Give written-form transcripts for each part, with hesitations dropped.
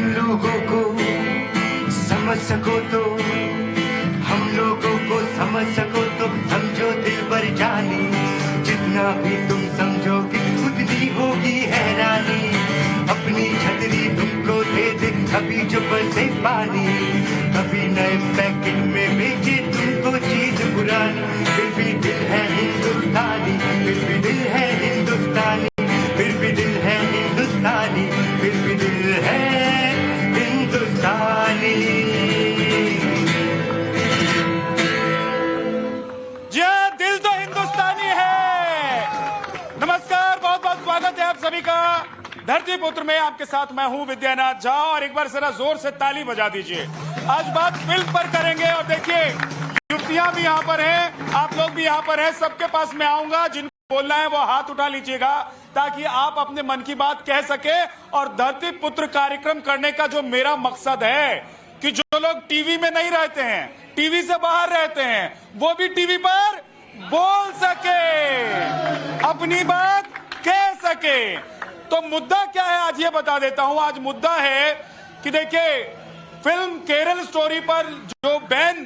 लोगों को समझ सको तो, हम लोगों को समझ सको तो समझो दिल भर जानी, जितना भी तुम समझोगे उतनी होगी हैरानी। अपनी छतरी तुमको दे दे कभी जो बरसे पानी, कभी नए पैकेट में बेचे तुमको चीज पुरानी। फिर भी दिल है हिंदुस्तानी, फिर भी दिल है हिंदुस्तानी, फिर भी दिल है हिंदुस्तानी, फिर भी दिल है हिंदुस्तानी। जी हाँ, दिल तो हिंदुस्तानी है। नमस्कार, बहुत बहुत स्वागत है आप सभी का धरती पुत्र में। आपके साथ मैं हूं विद्यानाथ झा, और एक बार जरा जोर से ताली बजा दीजिए। आज बात फिल्म पर करेंगे, और देखिए युवतियां भी यहाँ पर हैं, आप लोग भी यहाँ पर हैं। सबके पास मैं आऊंगा, जिनको बोलना है वो हाथ उठा लीजिएगा, ताकि आप अपने मन की बात कह सके। और धरती पुत्र कार्यक्रम करने का जो मेरा मकसद है कि जो लोग टीवी में नहीं रहते हैं, टीवी से बाहर रहते हैं, वो भी टीवी पर बोल सके, अपनी बात कह सके। तो मुद्दा क्या है आज ये बता देता हूं। आज मुद्दा है कि देखिए, फिल्म केरल स्टोरी पर जो बैन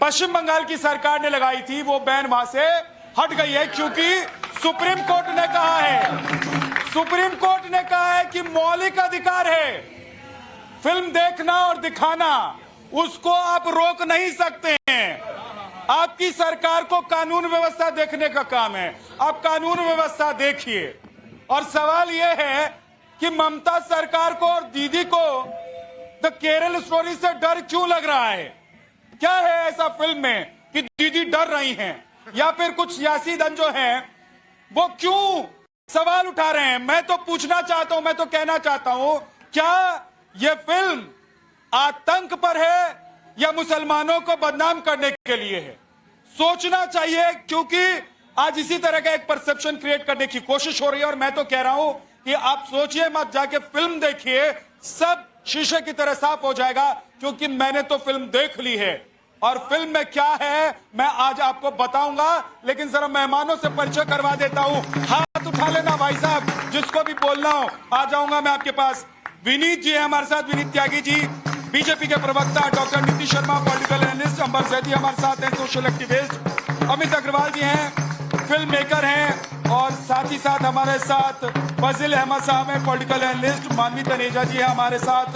पश्चिम बंगाल की सरकार ने लगाई थी, वो बैन वहां से हट गई है, क्योंकि सुप्रीम कोर्ट ने कहा है, सुप्रीम कोर्ट ने कहा है कि मौलिक अधिकार है फिल्म देखना और दिखाना, उसको आप रोक नहीं सकते हैं। आपकी सरकार को कानून व्यवस्था देखने का काम है, आप कानून व्यवस्था देखिए। और सवाल यह है कि ममता सरकार को और दीदी को द केरल स्टोरी से डर क्यों लग रहा है? क्या है ऐसा फिल्म में कि दीदी डर रही हैं, या फिर कुछ सियासी दल जो हैं वो क्यों सवाल उठा रहे हैं? मैं तो पूछना चाहता हूं, मैं तो कहना चाहता हूं, क्या यह फिल्म आतंक पर है या मुसलमानों को बदनाम करने के लिए है? सोचना चाहिए, क्योंकि आज इसी तरह का एक परसेप्शन क्रिएट करने की कोशिश हो रही है। और मैं तो कह रहा हूं कि आप सोचिए मत, जाके फिल्म देखिए, सब शीशे की तरह साफ हो जाएगा, क्योंकि मैंने तो फिल्म देख ली है। और फिल्म में क्या है मैं आज आपको बताऊंगा, लेकिन जरा मेहमानों से परिचय करवा देता हूं। हाथ उठा लेना भाई साहब, जिसको भी बोलना हो। आ जाऊंगा मैं आपके पास। विनीत जी है हमारे साथ, विनीत त्यागी जी, बीजेपी के प्रवक्ता। Doctor Nitish Sharma, political analyst. Ambar Saidi हमारे साथ हैं, सोशल एक्टिविस्ट। अमित अग्रवाल जी हैं, फिल्म मेकर हैं। और साथ ही साथ हमारे साथ फजील अहमद साहब हैं, पॉलिटिकल एनालिस्ट। मानवी तनेजा जी है हमारे साथ।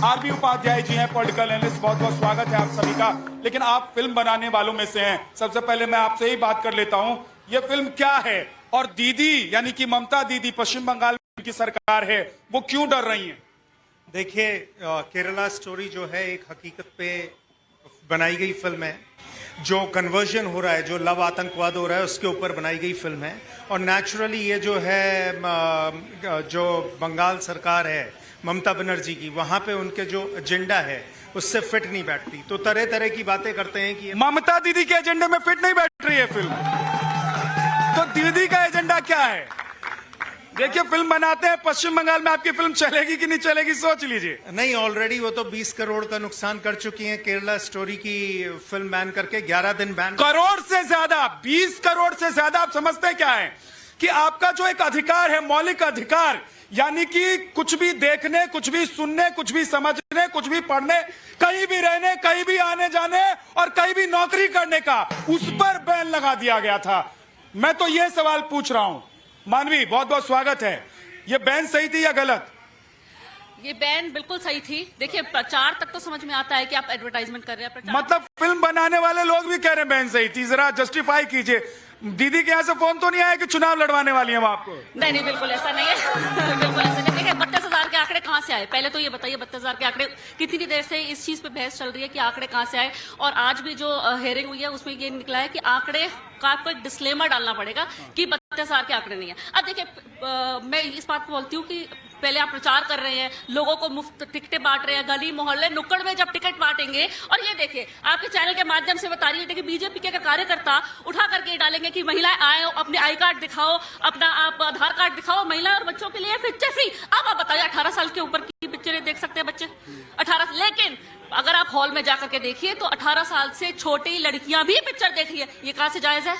आरबी उपाध्याय जी हैं, पॉलिटिकल एनालिस्ट। बहुत बहुत स्वागत है आप सभी का। लेकिन आप फिल्म बनाने वालों में से हैं, सबसे पहले मैं आपसे ही बात कर लेता हूं, ये फिल्म क्या है, और दीदी यानी कि ममता दीदी, पश्चिम बंगाल की सरकार है, वो क्यों डर रही हैं? देखिए, केरला स्टोरी जो है एक हकीकत पे बनाई गई फिल्म है। जो कन्वर्जन हो रहा है, जो लव आतंकवाद हो रहा है, उसके ऊपर बनाई गई फिल्म है। और नेचुरली ये जो है जो बंगाल सरकार है ममता बनर्जी की, वहाँ पे उनके जो एजेंडा है उससे फिट नहीं बैठती, तो तरह तरह की बातें करते हैं कि ममता दीदी के एजेंडे में फिट नहीं बैठ रही है फिल्म, तो दीदी का एजेंडा क्या है? देखिए, फिल्म बनाते हैं पश्चिम बंगाल में, आपकी फिल्म चलेगी कि नहीं चलेगी सोच लीजिए। नहीं, ऑलरेडी वो तो 20 करोड़ का नुकसान कर चुकी हैं केरला स्टोरी की फिल्म बैन करके। 11 दिन बैन। करोड़ से ज्यादा, 20 करोड़ से ज्यादा। आप समझते क्या है कि आपका जो एक अधिकार है, मौलिक अधिकार, यानी कि कुछ भी देखने, कुछ भी सुनने, कुछ भी समझने, कुछ भी पढ़ने, कहीं भी रहने, कहीं भी आने जाने और कहीं भी नौकरी करने का, उस पर बैन लगा दिया गया था। मैं तो यह सवाल पूछ रहा हूं। मानवी, बहुत बहुत स्वागत है। ये बैन सही थी या गलत? ये बैन बिल्कुल सही थी। देखिए, प्रचार तक तो समझ में आता है कि आप एडवर्टाइजमेंट कर रहे हैं, मतलब फिल्म बनाने वाले लोग भी कह रहे हैं बैन सही थी। जरा जस्टिफाई कीजिए। दीदी के यहाँ से फोन तो नहीं आया कि चुनाव लड़वाने वाली है आपको? नहीं नहीं, बिल्कुल ऐसा नहीं है। बिल्कुल ऐसा नहीं। देखिए, 32,000 के आंकड़े कहाँ से आए? पहले तो ये बताइए, 32,000 के आंकड़े, कितनी देर से इस चीज पे बहस चल रही है कि आंकड़े कहाँ से आए? और आज भी जो हेयरिंग हुई है उसमें ये निकला है कि आंकड़े का आपको एक डिस्क्लेमर डालना पड़ेगा कि 32,000 के आंकड़े नहीं है। अब देखिए, मैं इस बात को बोलती हूँ कि पहले आप प्रचार कर रहे हैं, लोगों को मुफ्त टिकटें बांट रहे हैं, गली मोहल्ले नुक्कड़ में जब टिकट बांटेंगे, और ये देखिए आपके चैनल के माध्यम से बता रही है कि बीजेपी के कार्यकर्ता उठा करके डालेंगे कि महिलाएं आए, अपने आई कार्ड दिखाओ, अपना आप आधार कार्ड दिखाओ, महिला और बच्चों के लिए पिक्चर फ्री। अब आप बताइए, 18 साल के ऊपर की पिक्चरें देख सकते हैं बच्चे? 18। लेकिन अगर आप हॉल में जाकर के देखिए तो 18 साल से छोटी लड़कियां भी पिक्चर देख रही है। ये कहां से जायज है?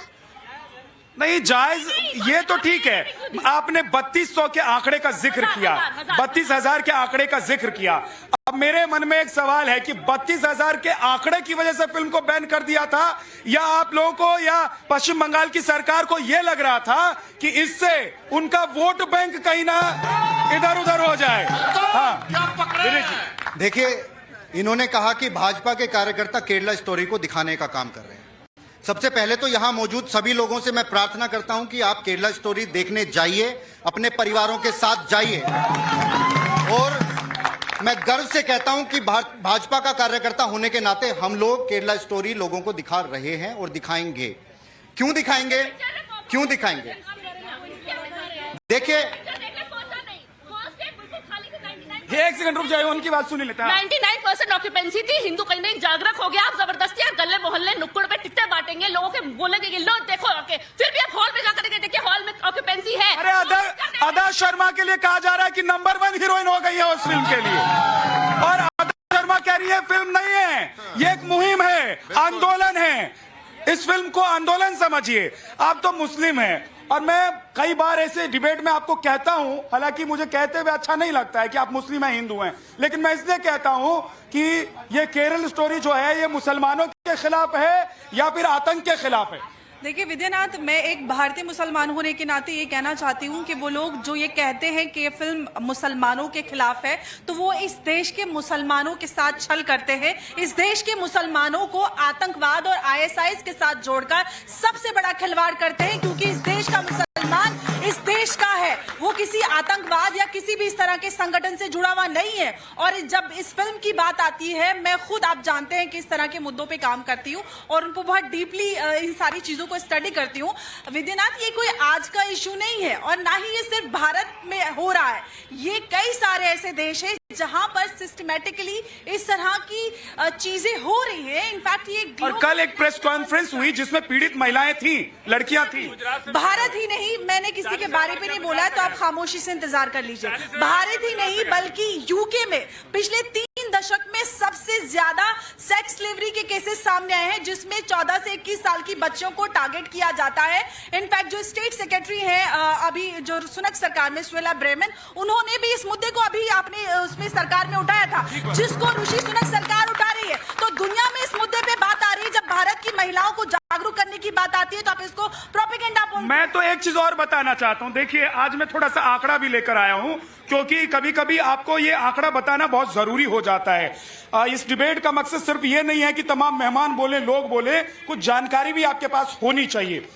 नहीं जायज, ये तो ठीक है। आपने 3200 के आंकड़े का जिक्र किया, 32,000 के आंकड़े का जिक्र किया। अब मेरे मन में एक सवाल है कि 32,000 के आंकड़े की वजह से फिल्म को बैन कर दिया था, या आप लोगों को या पश्चिम बंगाल की सरकार को यह लग रहा था कि इससे उनका वोट बैंक कहीं ना इधर उधर हो जाए? हाँ, देखिए, इन्होंने कहा कि भाजपा के कार्यकर्ता केरला स्टोरी को दिखाने का काम कर रहे हैं। सबसे पहले तो यहां मौजूद सभी लोगों से मैं प्रार्थना करता हूं कि आप केरला स्टोरी देखने जाइए, अपने परिवारों के साथ जाइए। और मैं गर्व से कहता हूं कि भाजपा का कार्यकर्ता होने के नाते हम लोग केरला स्टोरी लोगों को दिखा रहे हैं और दिखाएंगे। क्यों दिखाएंगे? क्यों दिखाएंगे? देखिए, एक सेकंड रुक जाए, उनकी बात सुन लेता है। 99% ऑक्यूपेंसी थी। हिंदू कहीं नहीं जागरूक हो गया। आप जबरदस्ती गले मोहल्ले नुक्कड़ पे टिकटें बांटेंगे, लोगों के बोलेंगे कि लो देखो आके, फिर भी आप हॉल में जाकर के देखिए, हॉल में ऑक्यूपेंसी है। अरे अदा शर्मा के लिए कहा जा रहा है कि नंबर 1 हीरोइन हो गई है उस फिल्म के लिए, और अदा शर्मा कह रही है फिल्म नहीं है, ये एक मुहिम है, आंदोलन है। इस फिल्म को आंदोलन समझिए। आप तो मुस्लिम हैं, और मैं कई बार ऐसे डिबेट में आपको कहता हूं, हालांकि मुझे कहते हुए अच्छा नहीं लगता है कि आप मुस्लिम हैं हिंदू हैं, लेकिन मैं इसलिए कहता हूं कि ये केरल स्टोरी जो है ये मुसलमानों के खिलाफ है या फिर आतंक के खिलाफ है। देखिए विद्यानाथ, मैं एक भारतीय मुसलमान होने के नाते ये कहना चाहती हूँ कि वो लोग जो ये कहते हैं कि ये फिल्म मुसलमानों के खिलाफ है, तो वो इस देश के मुसलमानों के साथ छल करते हैं। इस देश के मुसलमानों को आतंकवाद और ISIS के साथ जोड़कर सबसे बड़ा खिलवाड़ करते हैं, क्योंकि इस देश का मुसलमान इस देश का है, वो किसी आतंकवाद या किसी भी इस तरह के संगठन से जुड़ा हुआ नहीं है। और जब इस फिल्म की बात आती है, मैं खुद, आप जानते हैं कि इस तरह के मुद्दों पे काम करती हूँ और उनको बहुत डीपली इन सारी चीजों को स्टडी करती हूँ। विद्यानाथ, ये कोई आज का इशू नहीं है, और ना ही ये सिर्फ भारत में हो रहा है। ये कई सारे ऐसे देश हैं जहां पर सिस्टमैटिकली इस तरह की चीजें हो रही हैं। इनफैक्ट ये और कल एक प्रेस कॉन्फ्रेंस हुई जिसमें पीड़ित महिलाएं थी, लड़कियां थी। भारत ही नहीं, मैंने किसी के बारे में नहीं बोला है, तो आप खामोशी से इंतजार कर लीजिए। भारत ही नहीं बल्कि यूके में पिछले 3 दशक में सबसे ज्यादा सेक्स स्लेवरी के केसेस सामने आए हैं, जिसमें 14 से 21 साल की बच्चों को टारगेट किया जाता है। इनफैक्ट जो स्टेट सेक्रेटरी हैं अभी जो सुनक सरकार में, सुएला ब्रेमन, उन्होंने भी इस मुद्दे को अभी आपने उसमें सरकार में उठाया था, जिसको ऋषि सुनक सरकार उठा रही है। तो दुनिया में इस मुद्दे पे बात आ रही है। जब भारत की महिलाओं को जागरूक करने की बात आती है तो आप इसको प्रोपेगेंडा बोलते हैं। मैं तो एक चीज और बताना चाहता हूं। देखिए, आज मैं थोड़ा सा आंकड़ा भी लेकर आया हूं, क्योंकि कभी कभी आपको ये आंकड़ा बताना बहुत जरूरी हो जाता है। इस डिबेट का मकसद सिर्फ ये नहीं है कि तमाम मेहमान बोले, लोग बोले, कुछ जानकारी भी आपके पास होनी चाहिए।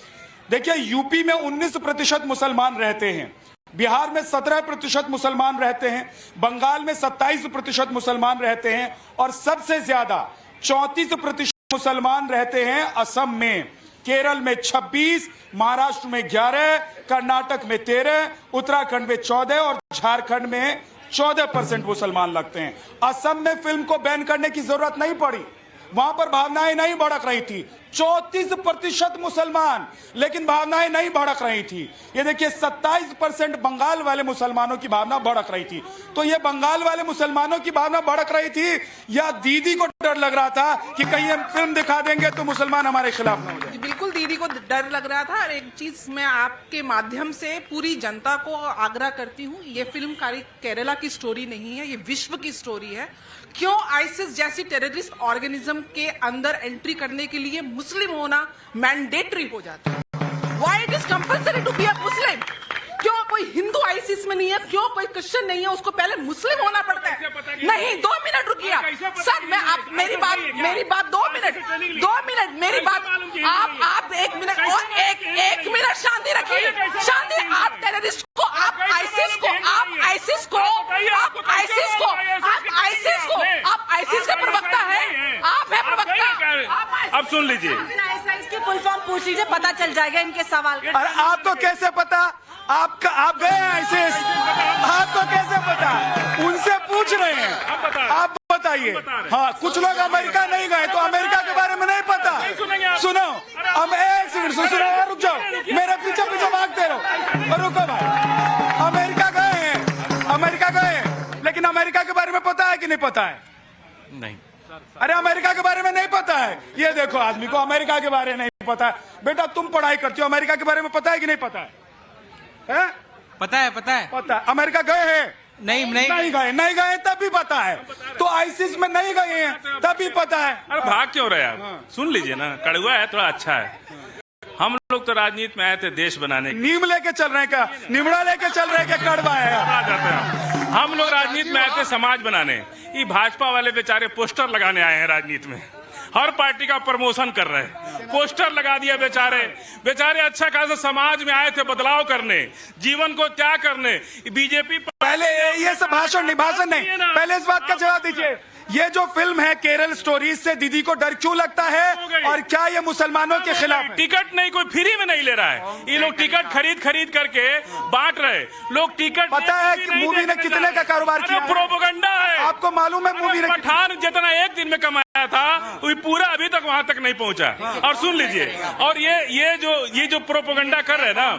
देखिए, यूपी में 19% मुसलमान रहते हैं, बिहार में 17% मुसलमान रहते हैं, बंगाल में 27% मुसलमान रहते हैं, और सबसे ज्यादा 34% मुसलमान रहते हैं असम में, केरल में 26, महाराष्ट्र में 11, कर्नाटक में 13, उत्तराखंड में 14 और झारखंड में 14% मुसलमान लगते हैं। असम में फिल्म को बैन करने की जरूरत नहीं पड़ी, वहां पर भावनाएं नहीं भड़क रही थी। 34% मुसलमान, लेकिन भावनाएं नहीं भड़क रही थी। ये देखिए, 27% बंगाल वाले मुसलमानों की भावना भड़क रही थी। तो ये बंगाल वाले मुसलमानों की भावना भड़क रही थी, या दीदी को डर लग रहा था कि कहीं हम फिल्म दिखा देंगे तो मुसलमान हमारे खिलाफ ना हो जाए? बिल्कुल, दीदी को डर लग रहा था। और एक चीज मैं आपके माध्यम से पूरी जनता को आग्रह करती हूँ, ये फिल्म केरला की स्टोरी नहीं है, ये विश्व की स्टोरी है। क्यों आईसिस जैसी टेररिस्ट ऑर्गेनिज्म के अंदर एंट्री करने के लिए मुस्लिम होना मैंडेटरी हो जाता है? Why it is compulsory to be a Muslim? क्यों कोई हिंदू आईसिस में नहीं है, क्यों कोई क्रिश्चियन नहीं है, उसको पहले मुस्लिम होना पड़ता है? नहीं, 2 मिनट रुकिए सर, मैं आप मेरी बात 2 मिनट मेरी बात, आप 1 मिनट और एक मिनट शांति रखिए, शांति। आप टेररिस्ट को, आप आईसिस के प्रवक्ता है, आप है प्रवक्ता। अब सुन लीजिए, इसकी फुल फॉर्म पूछ लीजिए, पता चल जाएगा इनके सवाल का। अरे आपको कैसे पता? आप गए हैं आईसीएस, आपको कैसे पता? उनसे पूछ रहे हैं, आप बताइए। हाँ, कुछ लोग अमेरिका नहीं गए तो अमेरिका के बारे में नहीं पता। सुनो, अब एक सेकंड सुनो, रुक जाओ, मेरे पीछे भागते रहो, रुको भाई। अमेरिका गए हैं, लेकिन अमेरिका के बारे में पता है कि नहीं पता है? नहीं। अरे अमेरिका के बारे में नहीं पता है, ये देखो आदमी को अमेरिका के बारे में नहीं पता है। बेटा तुम पढ़ाई करते हो, अमेरिका के बारे में पता है कि नहीं पता है? पता है पता है पता है। अमेरिका गए हैं? नहीं गए तब भी पता है। तो आईसिस में नहीं गए हैं तब भी पता है। अरे भाग क्यों रहे आप? सुन लीजिए ना, कड़वा है थोड़ा अच्छा है। हम लोग तो राजनीति में आए थे देश बनाने के। नीम लेके चल रहे हैं क्या? निमड़ा लेके चल रहे हैं क्या? कड़वा है। आ जाते हैं। हम लोग राजनीति में आए थे समाज बनाने। ये भाजपा वाले बेचारे पोस्टर लगाने आए हैं राजनीति में, हर पार्टी का प्रमोशन कर रहे हैं, पोस्टर लगा दिया। बेचारे अच्छा खासा समाज में आए थे बदलाव करने, जीवन को त्याग करने। बीजेपी पहले ये सब भाषण नहीं पहले इस बात का जवाब दीजिए। ये जो फिल्म है केरल स्टोरी, से दीदी को डर क्यों लगता है और क्या ये मुसलमानों के खिलाफ है? टिकट नहीं, कोई फ्री में नहीं ले रहा है। ये लोग टिकट खरीद करके बांट रहे। लोग टिकट पता है कि मूवी ने कितने का कारोबार किया? प्रोपेगेंडा है। आपको मालूम है मूवी ने पठान जितना एक दिन में कमाया था वो पूरा अभी तक वहां तक नहीं पहुंचा। और सुन लीजिए, और ये जो प्रोपेगेंडा कर रहे हैं ना,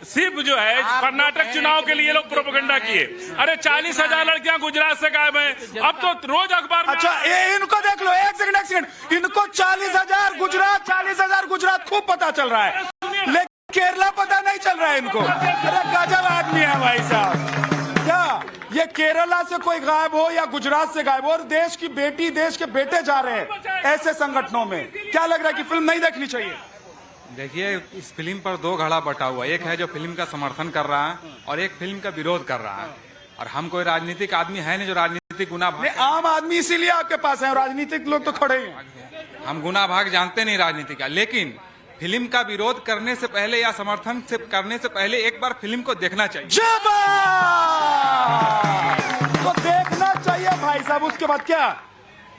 सिर्फ जो है कर्नाटक चुनाव के लिए लोग प्रोपेगेंडा किए। अरे 40,000 लड़कियां गुजरात से गायब है, अब तो रोज अखबार। अच्छा इनको देख लो, एक सेकंड, इनको 40,000 गुजरात खूब पता चल रहा है, लेकिन केरला पता नहीं चल रहा है इनको। अरे गजब आदमी है भाई साहब। क्या ये केरला से कोई गायब हो या गुजरात से गायब हो, और देश की बेटी देश के बेटे जा रहे हैं ऐसे संगठनों में, क्या लग रहा है कि फिल्म नहीं देखनी चाहिए? देखिए, इस फिल्म पर दो घड़ा बटा हुआ, एक है जो फिल्म का समर्थन कर रहा है और एक फिल्म का विरोध कर रहा है। और हम कोई राजनीतिक आदमी है नहीं जो राजनीतिक गुना भाग। आम आदमी इसीलिए आपके पास है, राजनीतिक लोग तो खड़े ही हैं। हम गुना भाग जानते नहीं राजनीति का, लेकिन फिल्म का विरोध करने से पहले या समर्थन से करने से पहले एक बार फिल्म को देखना चाहिए। तो देखना चाहिए भाई साहब, उसके बाद क्या?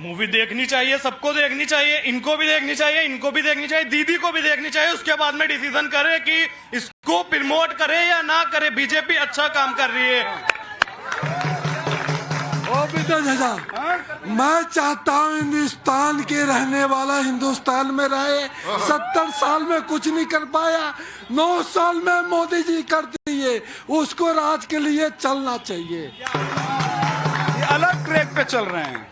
मूवी देखनी चाहिए, सबको देखनी चाहिए, इनको भी देखनी चाहिए, इनको भी देखनी चाहिए, दीदी को भी देखनी चाहिए। उसके बाद में डिसीजन करे कि इसको प्रमोट करे या ना करे। बीजेपी अच्छा काम कर रही है। मैं चाहता हूँ हिंदुस्तान के रहने वाला हिंदुस्तान में रहे। 70 साल में कुछ नहीं कर पाया, 9 साल में मोदी जी कर दिए, उसको राज के लिए चलना चाहिए। ये अलग ट्रैक पे चल रहे हैं,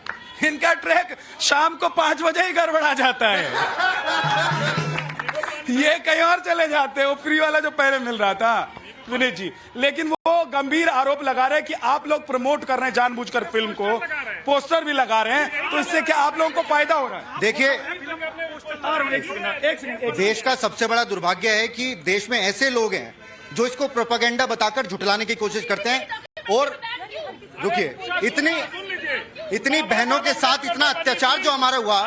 इनका ट्रैक शाम को 5 बजे ही गड़बड़ा जाता है। ये कहीं और चले जाते हैं, वो फ्री वाला जो पहले मिल रहा था विनीत जी। लेकिन वो गंभीर आरोप लगा रहे हैं कि आप लोग प्रमोट कर रहे हैं जानबूझकर फिल्म को, पोस्टर भी लगा रहे हैं, तो इससे क्या आप लोगों को फायदा हो रहा है? देखिए, देश का सबसे बड़ा दुर्भाग्य है कि देश में ऐसे लोग हैं जो इसको प्रोपेगेंडा बताकर झुठलाने की कोशिश करते हैं। और रुकिए, इतनी बहनों के साथ इतना अत्याचार जो हमारा हुआ,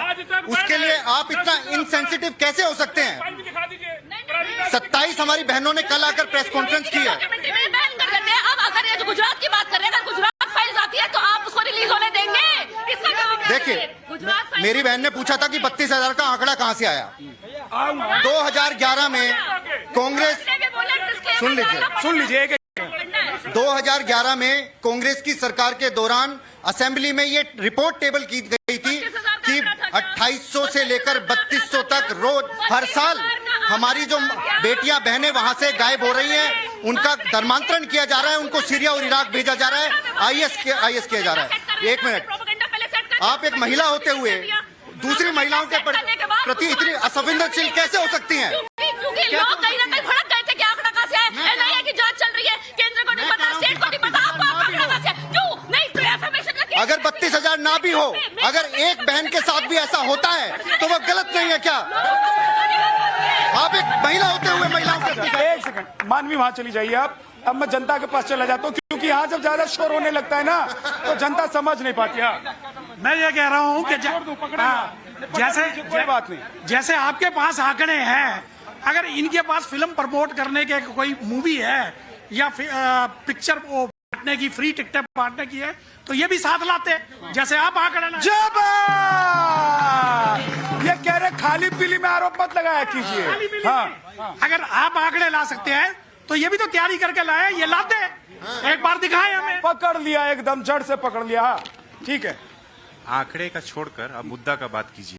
उसके लिए आप इतना इनसेंसिटिव कैसे हो सकते हैं? 27 हमारी बहनों ने कल आकर प्रेस कॉन्फ्रेंस की है। अब अगर ये जो गुजरात की बात कर रहे हैं, अगर गुजरात फाइल आती है तो आप उसको रिलीज होने देंगे? देखिए, मेरी बहन ने पूछा था कि 32,000 का आंकड़ा कहां से आया। 2011 में कांग्रेस, सुन लीजिए 2011 में कांग्रेस की सरकार के दौरान असेंबली में ये रिपोर्ट टेबल की गई थी कि 2800 से लेकर 3200 तक रोज हर साल हमारी जो बेटियां बहनें वहां से गायब हो रही हैं, उनका धर्मांतरण किया जा रहा है, उनको सीरिया और इराक भेजा जा रहा है, आईएस किया जा रहा है। एक मिनट, आप एक महिला होते हुए दूसरी महिलाओं के प्रति इतनी असंवेदनशील कैसे हो सकती हैं? क्योंकि लोग कहीं ना कहीं भड़क गए थे कि आंकड़ा कहां से है, एनआईए की जांच चल रही है, केंद्र को नहीं पता, स्टेट को नहीं पता, आपको आंकड़ा कहां से है? क्यों नहीं? तो इन्फॉर्मेशन का अगर 32,000 ना भी हो, अगर एक बहन के साथ भी ऐसा होता है तो वो गलत नहीं है क्या? आप एक महिला होते हुए महिलाओं के प्रति। एक सेकंड, मानवी वहां चली जाइए आप। अब मैं जनता के पास चला जाता हूँ, क्योंकि यहाँ जब ज्यादा शोर होने लगता है ना तो जनता समझ नहीं पाती। मैं ये कह रहा हूँ कि जैसे कोई बात नहीं, जैसे आपके पास आंकड़े हैं, अगर इनके पास फिल्म प्रमोट करने के कोई मूवी है या पिक्चर बांटने की, फ्री टिकटें बांटने की है, तो ये भी साथ लाते जैसे आप आंकड़े। जब ये कह रहे खाली पीली में आरोप मत लगाया कीजिए। हाँ, अगर आप आंकड़े ला सकते हैं तो ये भी तो तैयारी करके लाए, ये लाते एक बार दिखाए हमें। पकड़ लिया, एकदम जड़ से पकड़ लिया। ठीक है, आंकड़े का छोड़कर अब मुद्दा का बात कीजिए।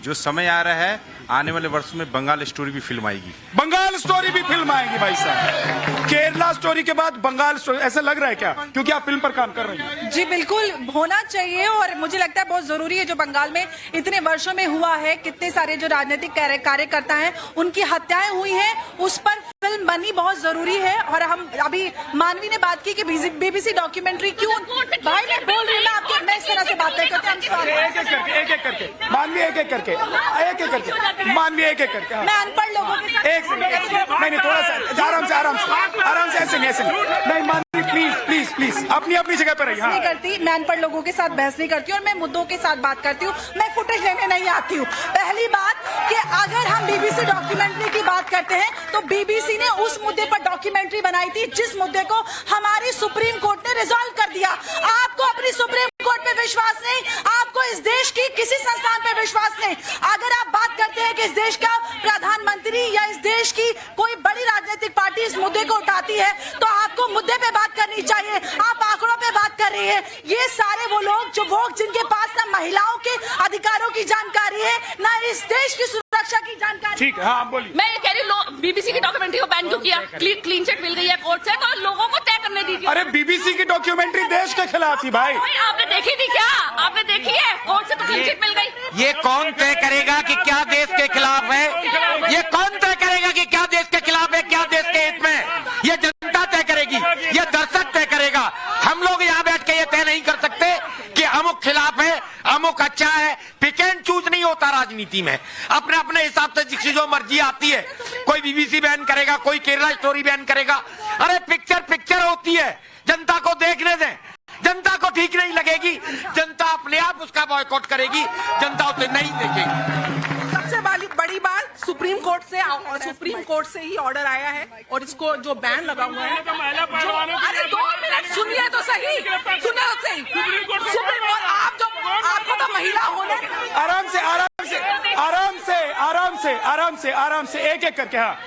जो समय आ रहा है, आने वाले वर्ष में बंगाल स्टोरी भी फिल्म आएगी। बंगाल स्टोरी भी फिल्म आएगी भाई साहब। केरला स्टोरी के बाद बंगाल स्टोरी, ऐसा लग रहा है क्या? क्योंकि आप फिल्म पर काम कर रही हैं। जी बिल्कुल होना चाहिए, और मुझे लगता है बहुत जरूरी है। जो बंगाल में इतने वर्षों में हुआ है, कितने सारे जो राजनीतिक कार्यकर्ता हैं उनकी हत्याएं हुई हैं, उस पर फिल्म बनी बहुत जरूरी है। और हम अभी मानवी ने बात की कि बीबीसी डॉक्यूमेंट्री क्यों, भाई मैं बोल रही हूँ, मैं आपके मैं इस तरह से बात करते एक करके मानवी, एक एक करके मानवी, एक एक करके। मैं अनपढ़ लोगों के साथ एक सेकंड, नहीं थोड़ा सा आराम से ऐसे नहीं मानवी, प्लीज अपनी जगह पर रहिए। नहीं करती, मैं अनपढ़ लोगों के साथ बहस नहीं करती, और मैं मुद्दों के साथ बात करती हूँ। मैं फुटेज लेने नहीं आती हूँ। पहली बात कि अगर हम बीबीसी डॉक्यूमेंट्री की बात करते हैं तो बीबीसी ने उस मुद्दे पर डॉक्यूमेंट्री बनाई थी जिस मुद्दे को हमारी सुप्रीम कोर्ट ने रिजॉल्व कर दिया। आपको अपनी सुप्रीम कोर्ट पे विश्वास नहीं, आपको इस देश की किसी संस्थान पे विश्वास नहीं। अगर आप बात करते हैं कि इस देश का प्रधानमंत्री या इस देश की कोई बड़ी राजनीतिक पार्टी इस मुद्दे को उठाती है तो आपको मुद्दे पे बात करनी चाहिए। आप आंकड़ों पे बात कर रही है। ये सारे वो लोग जिनके पास ना महिलाओं के अधिकारों की जानकारी है, ना इस देश की सुरक्षा की जानकारी। ठीक है, हाँ बोलिए। मैं ये कह रही हूँ, बीबीसी की डॉक्यूमेंट्री को बैन क्यों किया? क्लीन चिट मिल गई है कोर्ट से, तो लोगों को तय करने दीजिए। अरे बीबीसी की डॉक्यूमेंट्री देश के खिलाफ थी भाई। आपने देखी थी क्या? आपने देखी है? कोर्ट से तो क्लीन चिट मिल गई। ये कौन तय करेगा कि क्या देश के खिलाफ है? ये कौन तय करेगा कि क्या देश के खिलाफ है, क्या देश के हित में? ये जनता तय करेगी, ये दर्शक तय करेगा। हम लोग यहाँ बैठ के ये तय नहीं कर सकते कि अमुक खिलाफ है, अमुक अच्छा है। पिक एंड चूज नहीं होता राजनीति में। अपने अपने हिसाब से जिसकी जो मर्जी आती है, कोई बीबीसी बैन करेगा, कोई केरला स्टोरी बैन करेगा। अरे पिक्चर होती है, जनता को देखने दें। जनता को ठीक नहीं लगेगी, जनता अपने आप उसका बॉयकॉट करेगी, जनता उसे नहीं देखेगी। सबसे बड़ी बात, सुप्रीम कोर्ट से ही ऑर्डर आया है, और इसको जो बैन लगा हुआ है, अरे 2 मिनट सुनिए तो सही, सुनिए तो सही। सुप्रीम कोर्ट, आपको तो महिला होने। आराम से एक एक करके। हाँ,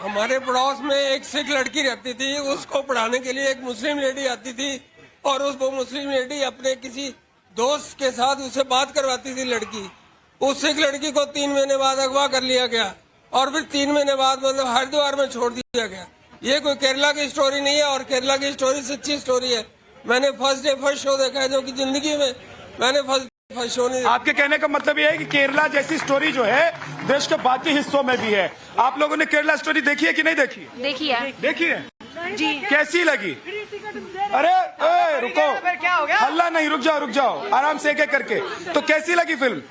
हमारे पड़ोस में एक सिख लड़की रहती थी, उसको पढ़ाने के लिए एक मुस्लिम लेडी आती थी, और वो मुस्लिम लेडी अपने किसी दोस्त के साथ उससे बात करवाती थी लड़की। उस सिख लड़की को 3 महीने बाद अगवा कर लिया गया, और फिर 3 महीने बाद मतलब हरिद्वार में छोड़ दिया गया। ये कोई केरला की स्टोरी नहीं है, और केरला की स्टोरी सच्ची स्टोरी है। मैंने फर्स्ट शो देखा है, जो कि जिंदगी में मैंने फर्स्ट शो नहीं। आपके कहने का मतलब ये है कि केरला जैसी स्टोरी जो है देश के बाकी हिस्सों में भी है। आप लोगों ने केरला स्टोरी देखी है कि नहीं देखी? देखी है जी। कैसी लगी? अरे रुको, क्या हो गया? हल्ला नहीं, रुक जाओ आराम से एक एक करके। तो कैसी लगी फिल्म?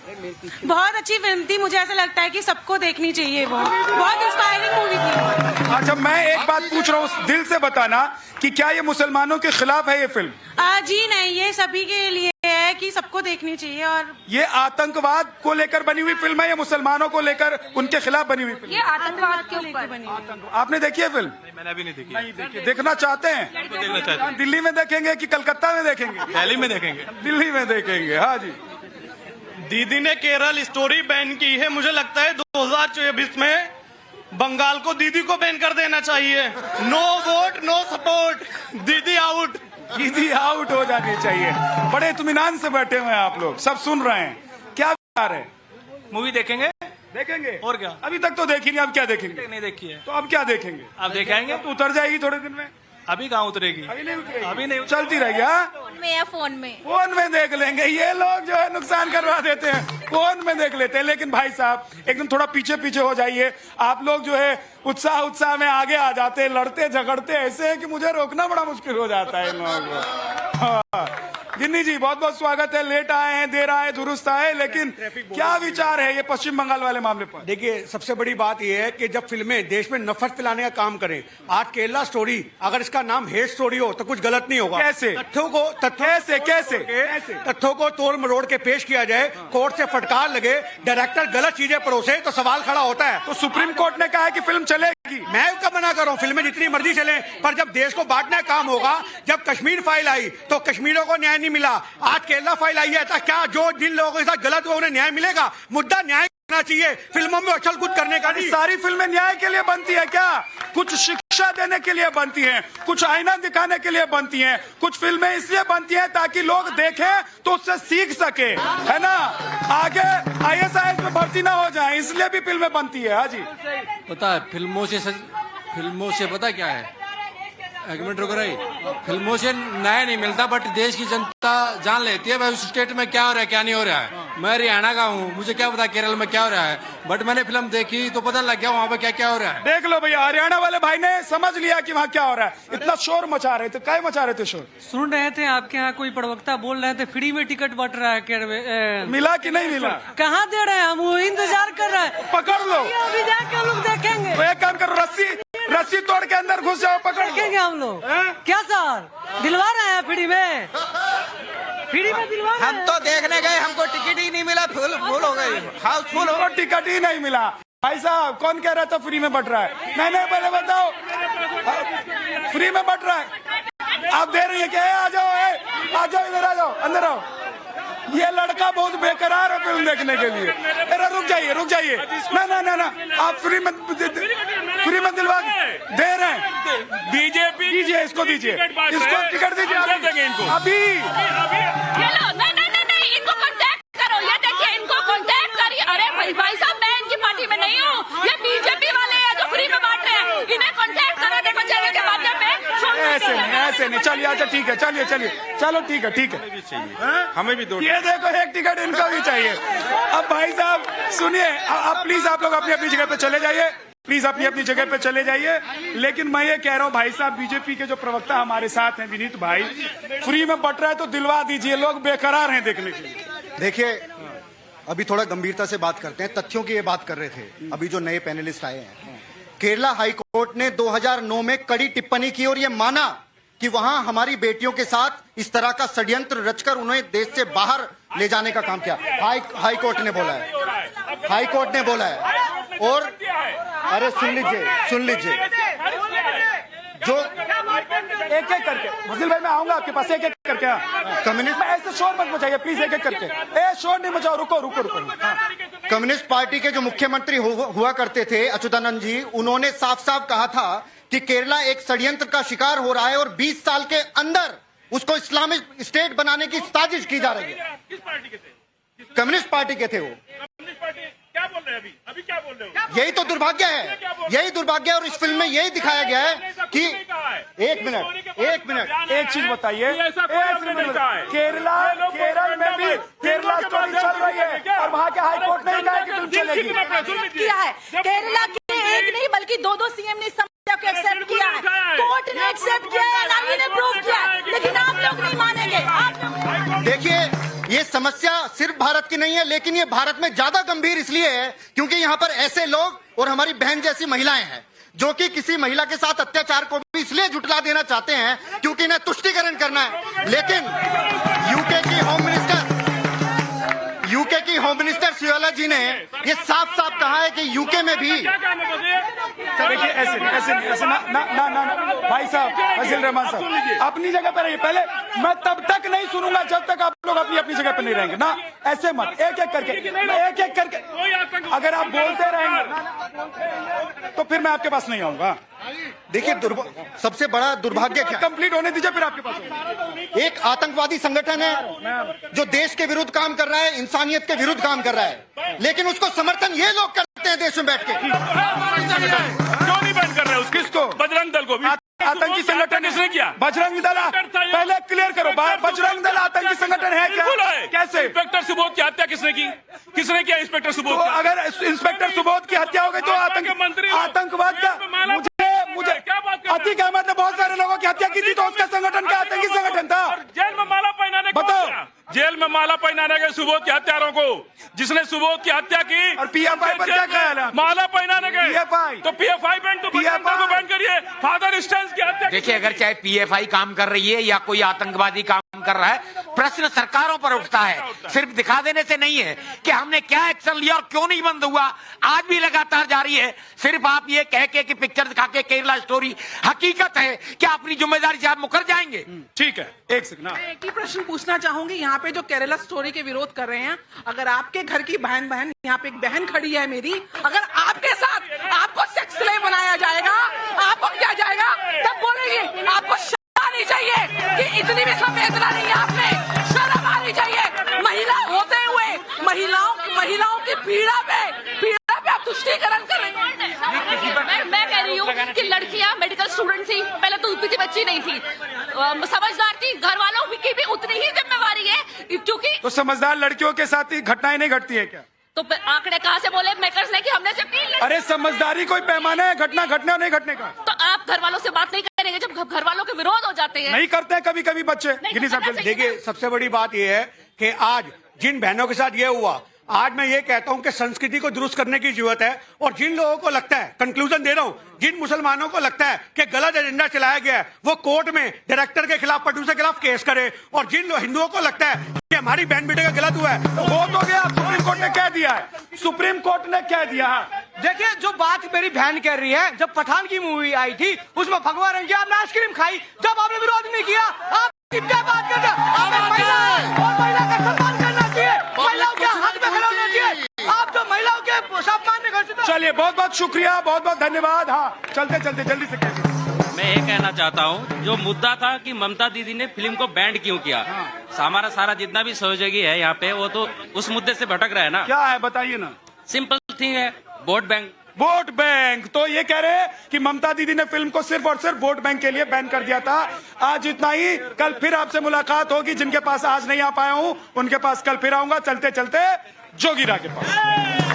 बहुत अच्छी फिल्म थी। मुझे ऐसा लगता है कि सबको देखनी चाहिए। बहुत इंस्पायरिंग मूवी थी। अच्छा, मैं एक बात पूछ रहा हूँ, दिल से बताना कि क्या ये मुसलमानों के खिलाफ है ये फिल्म? जी नहीं, ये सभी के लिए है कि सबको देखनी चाहिए। और ये आतंकवाद को लेकर बनी हुई फिल्म है या मुसलमानों को लेकर उनके खिलाफ बनी हुई फिल्म? ये आतंकवाद के ऊपर बनी हुई। आपने देखी है फिल्म? मैंने अभी नहीं देखी। नहीं देखी। देखना चाहते हैं? देखना चाहते हैं। दिल्ली में देखेंगे कि कलकत्ता में देखेंगे? दिल्ली में देखेंगे। दिल्ली में देखेंगे। हाँ जी। दीदी ने केरल स्टोरी बैन की है। मुझे लगता है 2024 में बंगाल को दीदी को बैन कर देना चाहिए। नो वोट नो सपोर्ट, दीदी आउट। दीदी आउट हो जानी चाहिए। बड़े इत्मीनान से बैठे हुए हैं आप लोग, सब सुन रहे हैं। क्या विचार है? मूवी देखेंगे और क्या? अभी तक तो देखी नहीं, अब क्या देखेंगे? नहीं देखी है तो अब क्या देखेंगे? अब देखेंगे तो उतर जाएगी थोड़े दिन में। अभी कहाँ उतरेगी? अभी नहीं चलती रहेगी। हाँ, फोन में देख लेंगे। ये लोग जो है नुकसान करवा देते हैं, फोन में देख लेते हैं। लेकिन भाई साहब एकदम थोड़ा पीछे हो जाइए। आप लोग जो है उत्साह में आगे आ जाते हैं, लड़ते झगड़ते ऐसे है कि मुझे रोकना बड़ा मुश्किल हो जाता है इन लोगों को। गिन्नी जी बहुत बहुत स्वागत है। लेट आए हैं, देर आए, दुरुस्त आए, लेकिन क्या विचार है ये पश्चिम बंगाल वाले मामले पर? देखिए, सबसे बड़ी बात यह है कि जब फिल्में देश में नफरत फैलाने का काम करें, आज केरला स्टोरी अगर इसका नाम हेट स्टोरी हो तो कुछ गलत नहीं होगा। कैसे? तथ्यों को तोड़ मरोड़ के पेश किया जाए, कोर्ट से फटकार लगे, डायरेक्टर गलत चीजें परोसे तो सवाल खड़ा होता है। तो सुप्रीम कोर्ट ने कहा है कि फिल्म चलेगी। मैं कब मना कर रहा हूँ, फिल्में जितनी मर्जी चले, पर जब देश को बांटने का काम होगा, जब कश्मीर फाइल आई तो कश्मीरियों को न्याय नहीं मिला। आज केरला फाइल आई है, क्या जो जिन लोगों के साथ गलत हुआ उन्हें न्याय मिलेगा? मुद्दा न्याय करना चाहिए, फिल्मों में उछल कूद करने का नहीं। सारी फिल्में न्याय के लिए बनती है क्या? कुछ शिक्षा देने के लिए बनती हैं, कुछ आईना दिखाने के लिए बनती हैं, कुछ फिल्में इसलिए बनती हैं ताकि लोग देखें तो उससे सीख सके, है ना, आगे IAS में भर्ती ना हो जाए, इसलिए भी फिल्में बनती है। हाँ जी, पता है फिल्मों से पता क्या है, एक मिनट रुक रही, फिल्मों से न्याय नहीं मिलता, बट देश की जनता जान लेती है भाई उस स्टेट में क्या हो रहा है क्या नहीं हो रहा है। मैं हरियाणा का हूँ, मुझे क्या पता केरल में क्या हो रहा है, बट मैंने फिल्म देखी तो पता लग गया वहाँ पे क्या क्या हो रहा है। देख लो भैया, हरियाणा वाले भाई ने समझ लिया कि वहाँ क्या हो रहा है, इतना शोर मचा रहे थे, क्या मचा रहे थे शोर? सुन रहे थे आपके यहाँ कोई प्रवक्ता बोल रहे थे फ्री में टिकट बट रहा है, मिला कि नहीं मिला? कहाँ दे रहे हैं, हम वो इंतजार कर रहे हैं। पकड़ लो, अभी जाके लोग देखेंगे। तो एक काम करो, रस्सी तोड़ के अंदर घुस जाओ, पकड़ेंगे हम लोग। क्या सर दिलवा रहे हैं फ्री में? फ्री में दिलवा रहे हैं? हम तो देखने गए, हमको टिकट ही नहीं मिला, फुल हो गई, हाउसफुल हो, टिकट ही नहीं मिला। भाई साहब कौन कह रहा था फ्री में बट रहा है? नहीं पहले बताओ, फ्री में बट रहा है, आप दे रही है क्या? आ जाओ इधर, आ जाओ, अंदर आओ। ये लड़का बहुत बेकरार है फिल्म देखने के लिए। अरे रुक जाइए, ना, आप फ्री में दिलवा दे रहे हैं। बीजेपी दीजिए, इसको टिकट दीजिए अभी। नहीं, इनको कांटेक्ट करो, ये देखिए इनको कांटेक्ट करिए। अरे भाई साहब, मैं इनकी पार्टी में नहीं हूँ, ये बीजेपी वाले हैं जो फ्री में बांट रहे हैं, इन्हें कांटेक्ट करो, देखो चैनल के माध्यम में। ऐसे नहीं, चलिए, अच्छा ठीक है, चलिए, चलो ठीक है, हमें भी दो, ये देखो एक टिकट इनको भी चाहिए। अब भाई साहब सुनिए, अब प्लीज आप लोग अपनी जगह पे चले जाइए, प्लीज अपनी जगह पे चले जाइए। लेकिन मैं ये कह रहा हूँ भाई साहब, बीजेपी के जो प्रवक्ता हमारे साथ हैं विनीत भाई, फ्री में बट रहा है तो दिलवा दीजिए, लोग बेकरार हैं देखने के लिए। देखिए, अभी थोड़ा गंभीरता से बात करते हैं, तथ्यों की ये बात कर रहे थे अभी जो नए पैनलिस्ट आए हैं। केरला हाई कोर्ट ने 2009 में कड़ी टिप्पणी की और ये माना कि वहां हमारी बेटियों के साथ इस तरह का षड्यंत्र रचकर उन्हें देश से बाहर ले जाने का काम किया। हाई कोर्ट ने बोला है, और अरे सुन लीजिए जो एक करके फजील भाई, मैं आऊंगा आपके पास एक करके। कम्युनिस्ट ऐसे शोर मत मचाइए प्लीज, एक करके। शोर नहीं मचाओ, रुको। कम्युनिस्ट पार्टी के जो मुख्यमंत्री हुआ करते थे अच्युतानंद जी, उन्होंने साफ साफ कहा था कि केरला एक षड्यंत्र का शिकार हो रहा है और 20 साल के अंदर उसको इस्लामिक स्टेट बनाने की साजिश की जा रही है। किस पार्टी के थे? कम्युनिस्ट पार्टी के थे वो। कम्युनिस्ट पार्टी क्या बोल रहे हैं अभी क्या बोल रहे हो? यही तो दुर्भाग्य है, और इस फिल्म में यही दिखाया गया है कि एक मिनट एक चीज बताइए, केरल में भी केरला स्टोरी चल रही है और वहाँ के हाई कोर्ट ने कहा कि फिल्म चलेगी। किया है केरला के एक नहीं बल्कि 2 सीएम ने समझौते को एक्सेप्ट किया है, कोर्ट ने एक्सेप्ट किया है, एनआईए ने प्रूव किया है, लेकिन आप लोग नहीं मानेंगे। देखिए, ये समस्या सिर्फ भारत की नहीं है, लेकिन ये भारत में ज्यादा गंभीर इसलिए है क्योंकि यहाँ पर ऐसे लोग और हमारी बहन जैसी महिलाएं हैं जो कि किसी महिला के साथ अत्याचार को भी इसलिए झुठला देना चाहते हैं क्योंकि इन्हें तुष्टीकरण करना है। लेकिन यूके की होम मिनिस्टर सुयाला जी ने ये साफ साफ कहा है कि यूके में भी। देखिए ऐसे ना भाई साहब, फजील रहमान साहब अपनी जगह पर रहिए। पहले मैं तब तक नहीं सुनूंगा जब तक आप लोग अपनी जगह पर नहीं रहेंगे ना। ऐसे मत, एक एक करके अगर आप बोलते रहेंगे तो फिर मैं आपके पास नहीं आऊंगा। देखिए, सबसे बड़ा दुर्भाग्य क्या, कंप्लीट होने दीजिए फिर आपके पास। एक आतंकवादी संगठन है जो देश के विरुद्ध काम कर रहा है, इंसानियत के विरुद्ध काम कर रहा है, लेकिन उसको समर्थन ये लोग करते हैं देश में बैठ के। क्यों नहीं बैन कर रहे हैं किसको? बजरंग दल को भी आतंकी संगठन किसने किया? बजरंग दल, पहले क्लियर करो, बजरंग दल आतंकी संगठन है क्या? कैसे? इंस्पेक्टर सुबोध की हत्या किसने की? किसने किया इंस्पेक्टर सुबोध? तो अगर इंस्पेक्टर सुबोध की हत्या हो गई तो आतंकवाद का मुझे अतीक अहमद ने बहुत सारे लोगों की हत्या की थी तो उसका संगठन का आतंकी संगठन था। जेल में माला पहनाने, बताओ, जेल में माला पहनाने गए सुबोध के हत्यारों को, जिसने सुबोध की हत्या की। और पीएफआई पर क्या कहा? माला पहनाने गए तो पीएफआई बैन तो बैन करिए। फादर स्टैंस की हत्या। देखिए, अगर चाहे पीएफआई काम कर रही है या कोई आतंकवादी काम कर रहा है, प्रश्न सरकारों पर उठता है, सिर्फ दिखा देने से नहीं है कि हमने क्या एक्शन लिया और क्यों नहीं बंद हुआ। आज भी लगातार जारी है। सिर्फ आप ये कह के कि पिक्चर दिखा के केरला स्टोरी हकीकत है, क्या अपनी जिम्मेदारी से आप मुकर जाएंगे? ठीक है, एक सेकंड। मैं एक ही प्रश्न पूछना चाहूंगी, यहाँ पे जो केरला स्टोरी के विरोध कर रहे हैं, अगर आपके घर की बहन यहाँ पे एक बहन खड़ी है मेरी, अगर आपके साथ आपको सेक्स स्लेव बनाया जाएगा, आपको क्या जाएगा? आएगा तब बोलेंगे। आपको शर्म आनी चाहिए कि इतनी भी संवेदना नहीं है आप में, शर्म आनी चाहिए। महिला होते हुए महिलाओं की पीड़ा पे आप तुष्टीकरण कर रहे हैं। मैं कह रही हूँ कि लड़कियां मेडिकल स्टूडेंट थी, पहले तो इतनी बच्ची नहीं थी, समझदार थी, घर वालों की भी उतनी ही जिम्मेवारी है क्योंकि तो समझदार लड़कियों के साथ ही घटनाएं नहीं घटती है क्या? तो आंकड़े कहाँ से बोले मेकर्स ने कि हमने सिर्फ 3 लड़की। अरे समझदारी कोई पैमाना है घटना घटने और नहीं घटने का? तो आप घर वालों से बात नहीं करेंगे जब घर वालों के विरोध हो जाते हैं? नहीं करते हैं कभी कभी बच्चे। गिनी साहब देखिए, सबसे बड़ी बात यह है कि आज जिन बहनों के साथ ये हुआ, आज मैं ये कहता हूं कि संस्कृति को दुरुस्त करने की जरूरत है। और जिन लोगों को लगता है, कंक्लूजन दे रहा हूं, जिन मुसलमानों को लगता है कि गलत एजेंडा चलाया गया है, वो कोर्ट में डायरेक्टर के खिलाफ, प्रोड्यूसर के खिलाफ केस करे। और जिन हिंदुओं को लगता है कि हमारी बहन बेटे का गलत हुआ है, तो वो तो गया, सुप्रीम कोर्ट ने कह दिया है, सुप्रीम कोर्ट ने कह दिया। देखिए, जो बात मेरी बहन कह रही है, जब पठान की मूवी आई थी उसमें भगवा रंग आपने आइसक्रीम खाई, जब आपने विरोध नहीं किया, आप क्या बात करते हैं? महिला का सम्मान करना चाहिए, महिलाओं के हाथ में खड़े होना चाहिए। आप जो महिलाओं के सम्मान नहीं करते। चलिए, बहुत बहुत शुक्रिया, बहुत बहुत धन्यवाद। हाँ, चलते चलते जल्दी से कहते। मैं ये कहना चाहता हूँ, जो मुद्दा था कि ममता दीदी ने फिल्म को बैंड क्यों किया, हमारा सारा जितना भी सहयोगी है यहाँ पे, वो तो उस मुद्दे से भटक रहा है ना। क्या है बताइए ना। सिंपल थिंग है, वोट बैंक। Vote bank. तो ये कह रहे हैं कि ममता दीदी ने फिल्म को सिर्फ और सिर्फ वोट बैंक के लिए बैन कर दिया था। आज इतना ही, कल फिर आपसे मुलाकात होगी। जिनके पास आज नहीं आ पाया हूं उनके पास कल फिर आऊंगा। चलते चलते जोगीरा के पास।